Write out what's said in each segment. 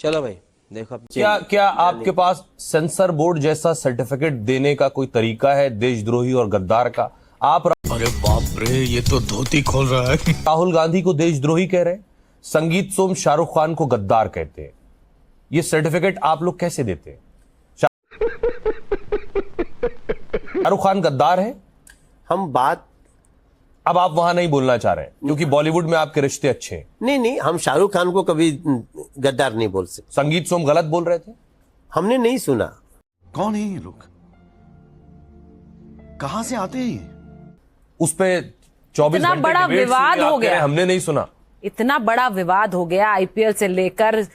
चलो भाई देखो क्या क्या आपके पास सेंसर बोर्ड जैसा सर्टिफिकेट देने का कोई तरीका है देशद्रोही और गद्दार का? आप अरे बाप रे, ये तो धोती खोल रहा है। राहुल गांधी को देशद्रोही कह रहे हैं, संगीत सोम शाहरुख खान को गद्दार कहते हैं। ये सर्टिफिकेट आप लोग कैसे देते हैं? शाहरुख खान गद्दार है? हम बात अब आप वहां नहीं बोलना चाह रहे हैं क्योंकि बॉलीवुड में आपके रिश्ते अच्छे हैं। नहीं, हम शाहरुख खान को कभी गद्दार नहीं बोल सकते। संगीत सोम गलत बोल रहे थे? हमने नहीं सुना। कौन है ये लोग, कहां से आते हैं ये? उस पे 24 इतना घंटे बड़ा डिबेट विवाद हुई, हो आप कह रहे हैं, गया। हमने नहीं सुना। इतना बड़ा विवाद हो गया, आईपीएल से लेकर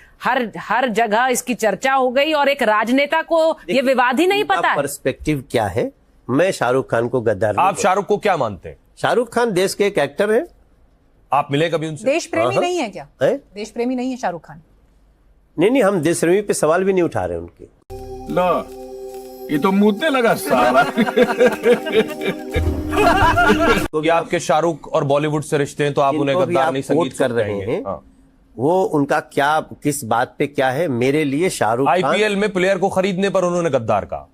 हर जगह इसकी चर्चा हो गई और एक राजनेता को ये विवाद ही नहीं पता है। पर्सपेक्टिव क्या है? मैं शाहरुख खान को गद्दार नहीं आप शाहरुख को क्या मानते हैं? शाहरुख खान देश के एक एक्टर है। आप मिले कभी उनसे? देश प्रेमी नहीं है क्या? है? देश प्रेमी नहीं है शाहरुख खान? नहीं, हम देश प्रेमी पे सवाल भी नहीं उठा रहे उनके। लो, ये तो मुद्दे लगा साला। तो ये आपके शाहरुख और बॉलीवुड से रिश्ते हैं तो आप उन्हें जिनको भी गद्दार आप नहीं कोट संगीत कर सोम रहे कहेंगे। हैं, हाँ। वो उनका क्या, किस बात पे क्या है? मेरे लिए शाहरुख खान आईपीएल में प्लेयर को खरीदने पर उन्होंने गद्दार कहा।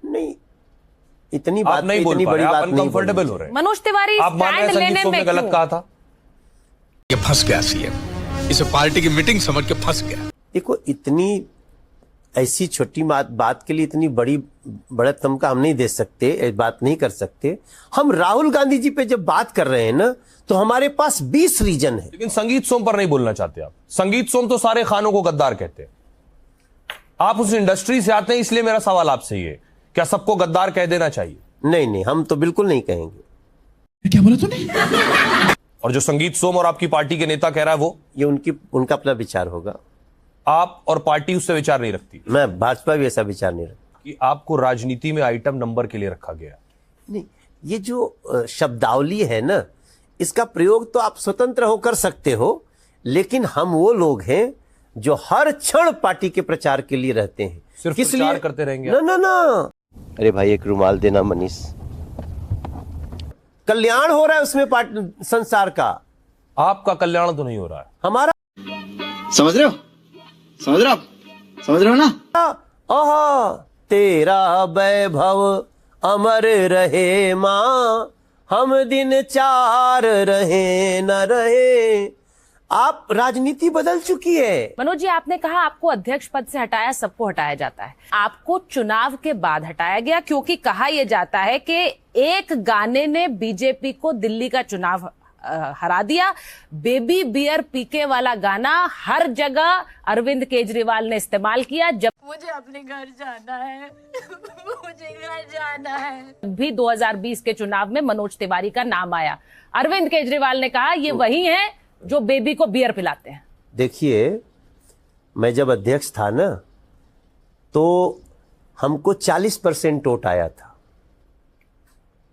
नहीं, इतनी आप बात नहीं पे बोल इतनी पा बड़ी रहे, आप बात नहीं अनकंफर्टेबल हो रहे हैं। मनोज तिवारी आप मान रहे हैं स्टैंड संगीत लेने सोम ने में गलत क्यों? कहा था? ये फंस गया सीएम, इसे पार्टी की मीटिंग समझ के फंस गया। देखो, इतनी ऐसी छोटी बात के लिए इतनी बड़ा तमका हम नहीं दे सकते, बात नहीं कर सकते। हम राहुल गांधी जी पे जब बात कर रहे हैं ना, तो हमारे पास 20 रीजन है। लेकिन संगीत सोम पर नहीं बोलना चाहते आप। संगीत सोम तो सारे खानों को गद्दार कहते हैं। आप उस इंडस्ट्री से आते हैं, इसलिए मेरा सवाल आपसे ये, क्या सबको गद्दार कह देना चाहिए? नहीं, हम तो बिल्कुल नहीं कहेंगे। क्या बोला तूने? और जो संगीत सोम और आपकी पार्टी के नेता कह रहा है वो, ये उनका अपना विचार होगा। आप और पार्टी उससे विचार नहीं रखती मैं भाजपा भी ऐसा विचार नहीं रखता कि आपको राजनीति में आइटम नंबर के लिए रखा गया? नहीं, ये जो शब्दावली है ना, इसका प्रयोग तो आप स्वतंत्र होकर सकते हो, लेकिन हम वो लोग हैं जो हर क्षण पार्टी के प्रचार के लिए रहते हैं। सिर्फ किस प्रचार लिए करते रहेंगे? ना। अरे भाई, एक रुमाल देना मनीष। कल्याण हो रहा है उसमें संसार का। आपका कल्याण तो नहीं हो रहा है। हमारा समझ रहे हो ना? आहा, तेरा वैभव अमर रहे मां, हम दिन चार रहे न रहे। आप राजनीति बदल चुकी है। मनोज जी, आपने कहा आपको अध्यक्ष पद से हटाया, सबको हटाया जाता है। आपको चुनाव के बाद हटाया गया क्योंकि कहा यह जाता है कि एक गाने ने बीजेपी को दिल्ली का चुनाव हरा दिया। बेबी बियर पीके वाला गाना हर जगह अरविंद केजरीवाल ने इस्तेमाल किया। जब मुझे अपने घर जाना है, मुझे घर जाना है। भी 2020 के चुनाव में मनोज तिवारी का नाम आया, अरविंद केजरीवाल ने कहा ये वही है जो बेबी को बियर पिलाते हैं। देखिए, मैं जब अध्यक्ष था ना, तो हमको 40% वोट आया था,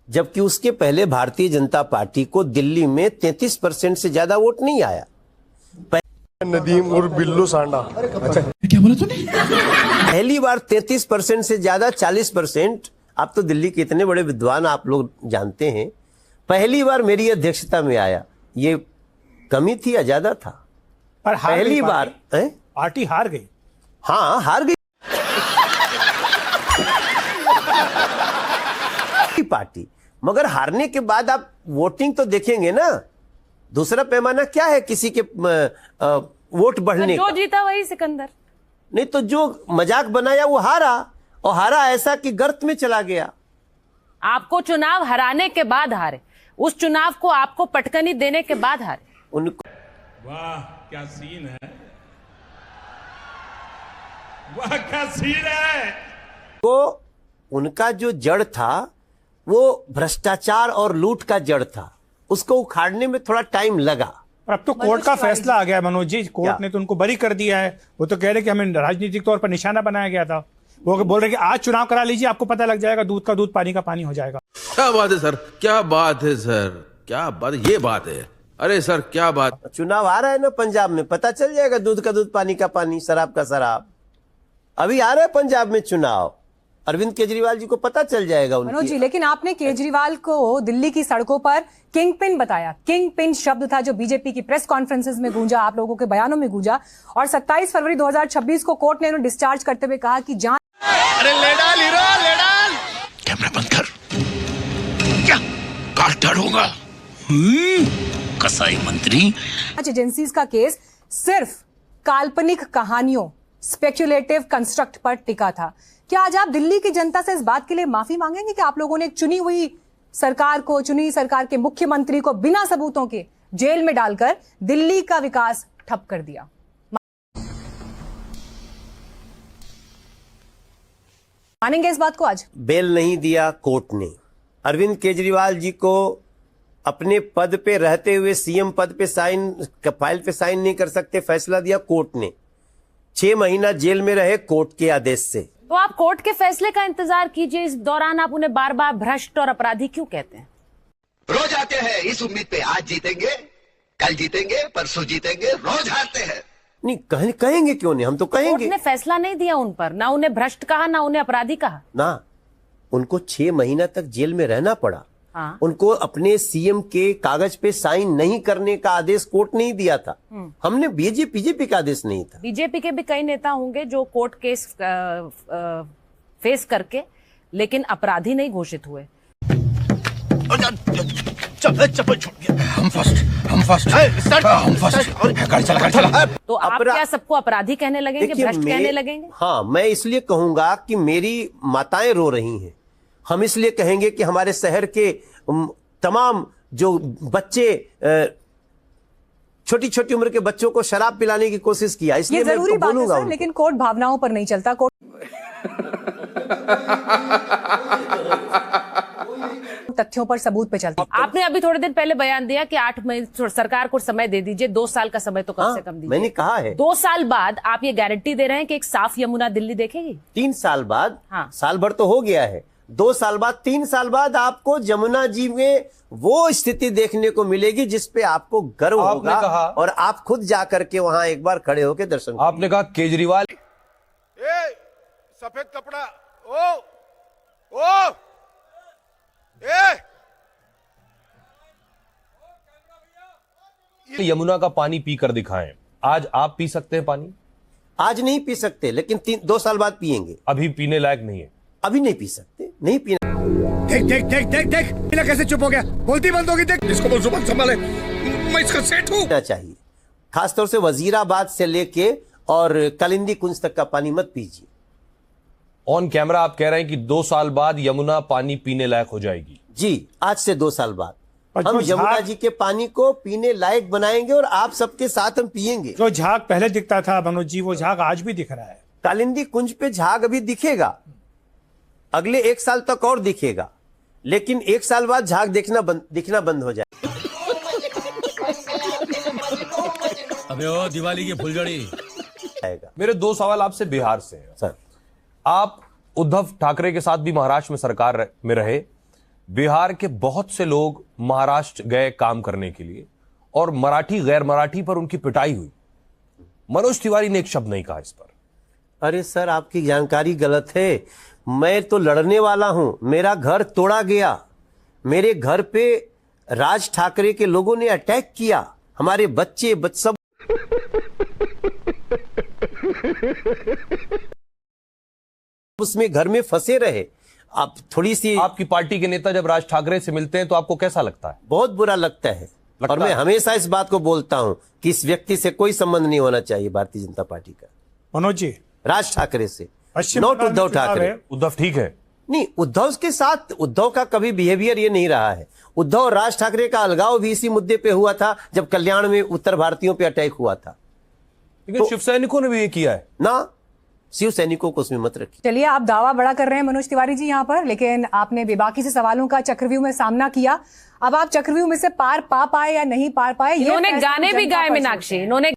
जबकि उसके पहले भारतीय जनता पार्टी को दिल्ली में 33% से ज्यादा वोट नहीं आया। नदीम और बिल्लू सांडा। अच्छा, क्या बोला तूने? पहली बार 33% से ज्यादा 40%। आप तो दिल्ली के इतने बड़े विद्वान, आप लोग जानते हैं, पहली बार मेरी अध्यक्षता में आया। ये कमी थी या ज्यादा था? पर पहली बार पार्टी हार गई। हाँ, हार गई पार्टी, मगर हारने के बाद आप वोटिंग तो देखेंगे ना। दूसरा पैमाना क्या है किसी के वोट बढ़ने जो का? जीता वही सिकंदर। नहीं तो जो मजाक बनाया वो हारा, और हारा ऐसा कि गर्त में चला गया। आपको चुनाव हराने के बाद हारे, उस चुनाव को आपको पटकनी देने के बाद हारे। उनको वाह क्या सीन है, वाह क्या सीन है। तो उनका जो जड़ था वो भ्रष्टाचार और लूट का जड़ था, उसको उखाड़ने में थोड़ा टाइम लगा। और अब तो कोर्ट का फैसला आ गया है मनोज जी, कोर्ट ने तो उनको बरी कर दिया है। वो तो कह रहे कि हमें राजनीतिक तौर पर निशाना बनाया गया था। वो बोल रहे कि आज चुनाव करा लीजिए, आपको पता लग जाएगा, दूध का दूध पानी का पानी हो जाएगा। क्या बात है सर, क्या बात है सर, क्या बात, ये बात है। अरे सर क्या बात। चुनाव आ रहा है ना पंजाब में, पता चल जाएगा दूध का दूध पानी का पानी, शराब का शराब। अभी आ रहा है पंजाब में चुनाव, अरविंद केजरीवाल जी को पता चल जाएगा मनोज जी, उनकी। लेकिन आपने केजरीवाल को दिल्ली की सड़कों पर किंग पिन बताया। किंग पिन शब्द था जो बीजेपी की प्रेस कॉन्फ्रेंसेस में गूंजा, आप लोगों के बयानों में गूंजा, और 27 फरवरी 2026 को कोर्ट ने उन्हें डिस्चार्ज करते हुए कहा कि जांच कैमरा बंद कर। क्या काट डालूंगा कसाई मंत्री। एजेंसीज का केस सिर्फ काल्पनिक कहानियों, स्पेक्युलेटिव कंस्ट्रक्ट पर टिका था। क्या आज आप दिल्ली की जनता से इस बात के लिए माफी मांगेंगे कि आप लोगों ने एक चुनी हुई सरकार को, चुनी सरकार के मुख्यमंत्री को बिना सबूतों के जेल में डालकर दिल्ली का विकास ठप कर दिया? मानेंगे इस बात को आज? बेल नहीं दिया कोर्ट ने। अरविंद केजरीवाल जी को अपने पद पे रहते हुए सीएम पद पे फाइल पे साइन नहीं कर सकते, फैसला दिया कोर्ट ने। 6 महीना जेल में रहे कोर्ट के आदेश से। तो आप कोर्ट के फैसले का इंतजार कीजिए, इस दौरान आप उन्हें बार बार भ्रष्ट और अपराधी क्यों कहते हैं? रोज आते हैं इस उम्मीद पे, आज जीतेंगे, कल जीतेंगे, परसों जीतेंगे, रोज हारते हैं। नहीं कहेंगे क्यों नहीं, हम तो कोर्ट कहेंगे ने फैसला नहीं दिया उन पर, ना उन्हें भ्रष्ट कहा ना उन्हें अपराधी कहा। ना। उनको 6 महीना तक जेल में रहना पड़ा। हाँ। उनको अपने सीएम के कागज पे साइन नहीं करने का आदेश कोर्ट नहीं दिया था। हमने बीजेपी का आदेश नहीं था। बीजेपी के भी कई नेता होंगे जो कोर्ट केस फेस करके लेकिन अपराधी नहीं घोषित हुए। चप्पल छूट गया। हम फर्स्ट गाड़ी चला। तो आप क्या सबको अपराधी कहने लगेंगे, देखिए, भ्रष्ट कहने लगेंगे? हाँ, मैं इसलिए कहूंगा कि मेरी माताएं रो रही हैं। हम इसलिए कहेंगे कि हमारे शहर के तमाम जो बच्चे छोटी छोटी उम्र के बच्चों को शराब पिलाने की कोशिश किया, इसलिए ये जरूरी मैं बात है बोलूंगा सर, लेकिन कोर्ट भावनाओं पर नहीं चलता। कोर्ट तथ्यों पर, सबूत पे चलती। आपने अभी थोड़े दिन पहले बयान दिया कि 8 महीने सरकार को समय दे दीजिए, 2 साल का समय तो कम से कम दीजिए। मैंने कहा है 2 साल बाद आप ये गारंटी दे रहे हैं कि एक साफ यमुना दिल्ली देखेगी? 3 साल बाद। हाँ। साल भर तो हो गया है। 2 साल बाद, 3 साल बाद आपको जमुना जी में वो स्थिति देखने को मिलेगी जिस पे आपको गर्व आपने होगा कहा, और आप खुद जा करके वहां एक बार खड़े होकर दर्शन आपने कहा केजरीवाल सफेद कपड़ा, ओ यमुना का पानी पीकर दिखाएं। आज आप पी सकते हैं पानी? आज नहीं पी सकते, लेकिन 2 साल बाद पिएंगे। अभी पीने लायक नहीं है। अभी नहीं पी सकते, नहीं पीना। देख बिना कैसे चुप हो गया, बोलती बंद होगी। देख इसको बोल, जुबान संभाले, मैं इसका सेठ हूं। चाहिए, खासतौर से वजीराबाद से लेके और कलिंदी कुंज तक का पानी मत पीजिए। ऑन कैमरा आप कह रहे हैं कि 2 साल बाद यमुना पानी पीने लायक हो जाएगी। जी, आज से 2 साल बाद और हम जो यमुना झाग- जी के पानी को पीने लायक बनाएंगे और आप सबके साथ हम पिएंगे। जो झाग पहले दिखता था मनोज जी, वो झाग आज भी दिख रहा है। कालिंदी कुंज पे झाग अभी दिखेगा, अगले 1 साल तक और दिखेगा, लेकिन 1 साल बाद झाग दिखना बंद हो जाए। अबे ओ दिवाली की फुलझड़ी। मेरे 2 सवाल आपसे बिहार से हैं। सर, आप उद्धव ठाकरे के साथ भी महाराष्ट्र में सरकार में रहे। बिहार के बहुत से लोग महाराष्ट्र गए काम करने के लिए और मराठी गैर मराठी पर उनकी पिटाई हुई। मनोज तिवारी ने एक शब्द नहीं कहा इस पर। अरे सर, आपकी जानकारी गलत है। मैं तो लड़ने वाला हूं। मेरा घर तोड़ा गया, मेरे घर पे राज ठाकरे के लोगों ने अटैक किया, हमारे बच्चे सब उसमें घर में फंसे रहे। आप थोड़ी सी, आपकी पार्टी के नेता जब राज ठाकरे से मिलते हैं तो आपको कैसा लगता है? बहुत बुरा लगता है। और मैं हमेशा इस बात को बोलता हूं कि इस व्यक्ति से कोई संबंध नहीं होना चाहिए भारतीय जनता पार्टी का, मनोज जी, राज ठाकरे से, पश्चिम नॉट बंगाल में उद्धव चुनाव ठाकरे। है। उद्धव ठीक है? नहीं, उद्धव के साथ उद्धव का कभी बिहेवियर ये नहीं रहा है। उद्धव और राज ठाकरे का अलगाव भी इसी मुद्दे पे हुआ था जब कल्याण में उत्तर भारतीयों पे अटैक हुआ था। लेकिन शिव सैनिकों ने भी ये किया है ना, शिव सैनिकों को उसमें मत रखिए। चलिए, आप दावा बड़ा कर रहे हैं मनोज तिवारी जी यहाँ पर, लेकिन आपने बेबाकी से सवालों का चक्रव्यूह में सामना किया। अब आप चक्रव्यूह में से पार पा पाए या नहीं पार पाए, इन्होंने गाने भी गाए मीनाक्षी, इन्होंने